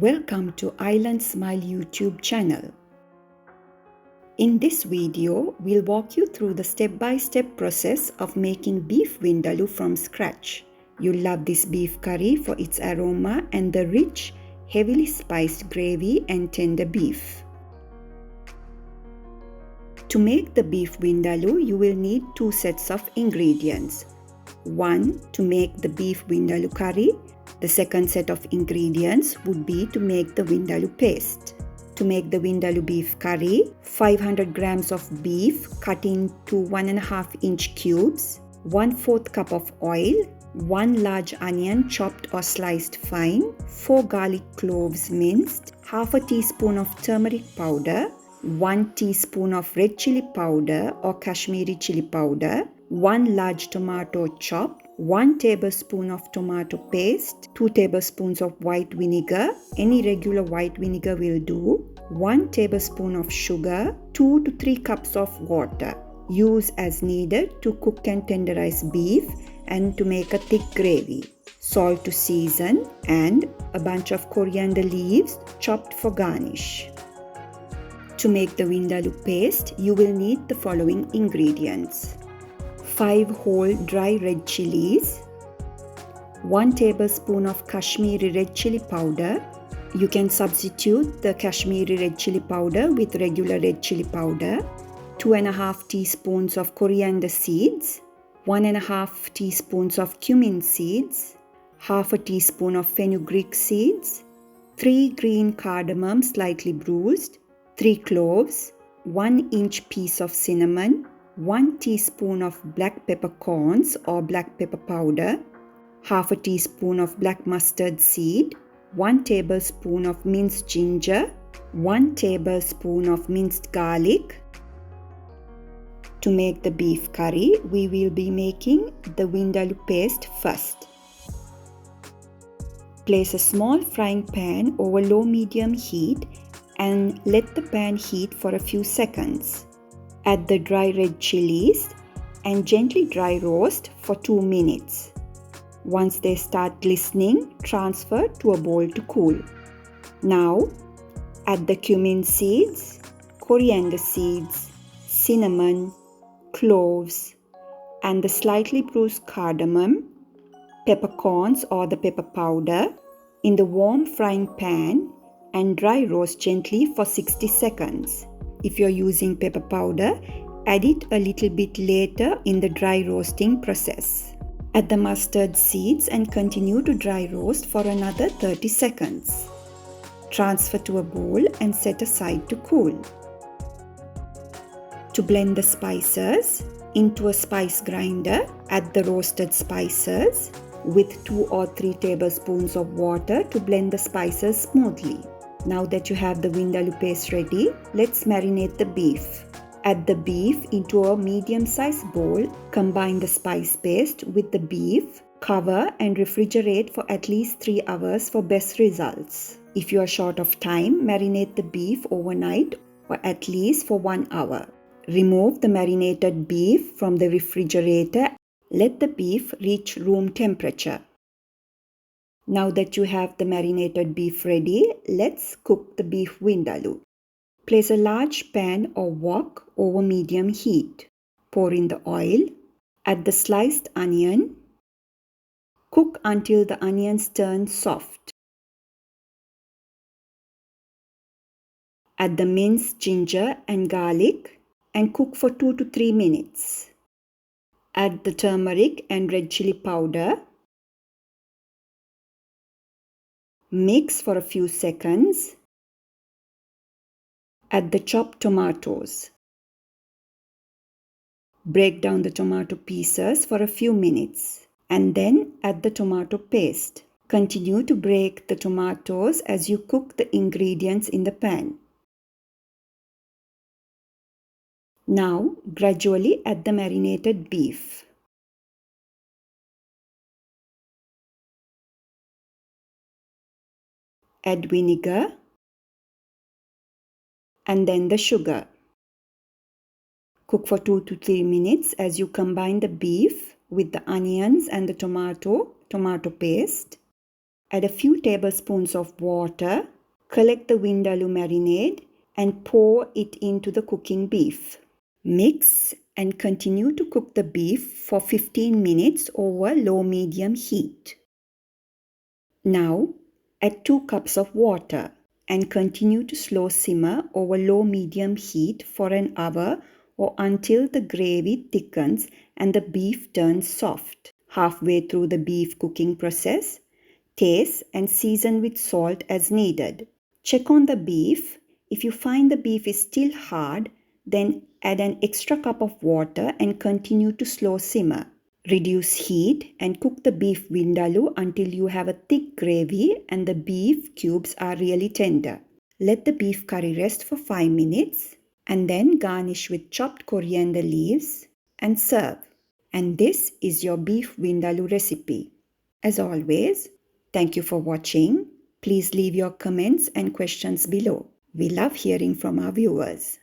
Welcome to Island Smile YouTube channel. In this video, we'll walk you through the step-by-step process of making beef vindaloo from scratch. You'll love this beef curry for its aroma and the rich, heavily spiced gravy and tender beef. To make the beef vindaloo, you will need 2 sets of ingredients. One to make the beef vindaloo curry. The second set of ingredients would be to make the vindaloo paste. To make the vindaloo beef curry, 500 grams of beef cut into 1.5-inch cubes, 1/4 cup of oil, 1 large onion chopped or sliced fine, 4 garlic cloves minced, half a teaspoon of turmeric powder, 1 teaspoon of red chilli powder or Kashmiri chilli powder, 1 large tomato chopped, 1 tablespoon of tomato paste, 2 tablespoons of white vinegar, any regular white vinegar will do, 1 tablespoon of sugar, 2 to 3 cups of water. Use as needed to cook and tenderize beef and to make a thick gravy. Salt to season and a bunch of coriander leaves chopped for garnish. To make the vindaloo paste, you will need the following ingredients. 5 whole dry red chillies, 1 tablespoon of Kashmiri red chilli powder. You can substitute the Kashmiri red chilli powder with regular red chilli powder, 2.5 teaspoons of coriander seeds, 1.5 teaspoons of cumin seeds, half a teaspoon of fenugreek seeds, 3 green cardamoms slightly bruised, 3 cloves, 1-inch piece of cinnamon, 1 teaspoon of black peppercorns or black pepper powder, half a teaspoon of black mustard seed, 1 tablespoon of minced ginger, 1 tablespoon of minced garlic. To make the beef curry, we will be making the vindaloo paste first. Place a small frying pan over low-medium heat and let the pan heat for a few seconds. Add the dry red chillies and gently dry roast for 2 minutes. Once they start glistening, transfer to a bowl to cool. Now, add the cumin seeds, coriander seeds, cinnamon, cloves, and the slightly bruised cardamom, peppercorns or the pepper powder in the warm frying pan and dry roast gently for 60 seconds. If you're using pepper powder, add it a little bit later in the dry roasting process. Add the mustard seeds and continue to dry roast for another 30 seconds. Transfer to a bowl and set aside to cool. To blend the spices, into a spice grinder, add the roasted spices with 2 or 3 tablespoons of water to blend the spices smoothly. Now that you have the vindaloo paste ready, let's marinate the beef. Add the beef into a medium-sized bowl, combine the spice paste with the beef, cover and refrigerate for at least 3 hours for best results. If you are short of time, marinate the beef overnight or at least for 1 hour. Remove the marinated beef from the refrigerator. Let the beef reach room temperature. Now that you have the marinated beef ready, let's cook the beef vindaloo. Place a large pan or wok over medium heat. Pour in the oil. Add the sliced onion. Cook until the onions turn soft. Add the minced ginger and garlic and cook for 2 to 3 minutes. Add the turmeric and red chilli powder. Mix for a few seconds. Add the chopped tomatoes. Break down the tomato pieces for a few minutes and then add the tomato paste. Continue to break the tomatoes as you cook the ingredients in the pan. Now, gradually add the marinated beef. Add vinegar and then the sugar. Cook for 2 to 3 minutes as you combine the beef with the onions and the tomato paste. Add a few tablespoons of water, collect the Vindaloo marinade and pour it into the cooking beef. Mix and continue to cook the beef for 15 minutes over low-medium heat. Now, add 2 cups of water and continue to slow simmer over low-medium heat for an hour or until the gravy thickens and the beef turns soft. Halfway through the beef cooking process, taste and season with salt as needed. Check on the beef. If you find the beef is still hard, then add an extra cup of water and continue to slow simmer. Reduce heat and cook the beef vindaloo until you have a thick gravy and the beef cubes are really tender. Let the beef curry rest for 5 minutes and then garnish with chopped coriander leaves and serve. And this is your beef vindaloo recipe. As always, thank you for watching. Please leave your comments and questions below. We love hearing from our viewers.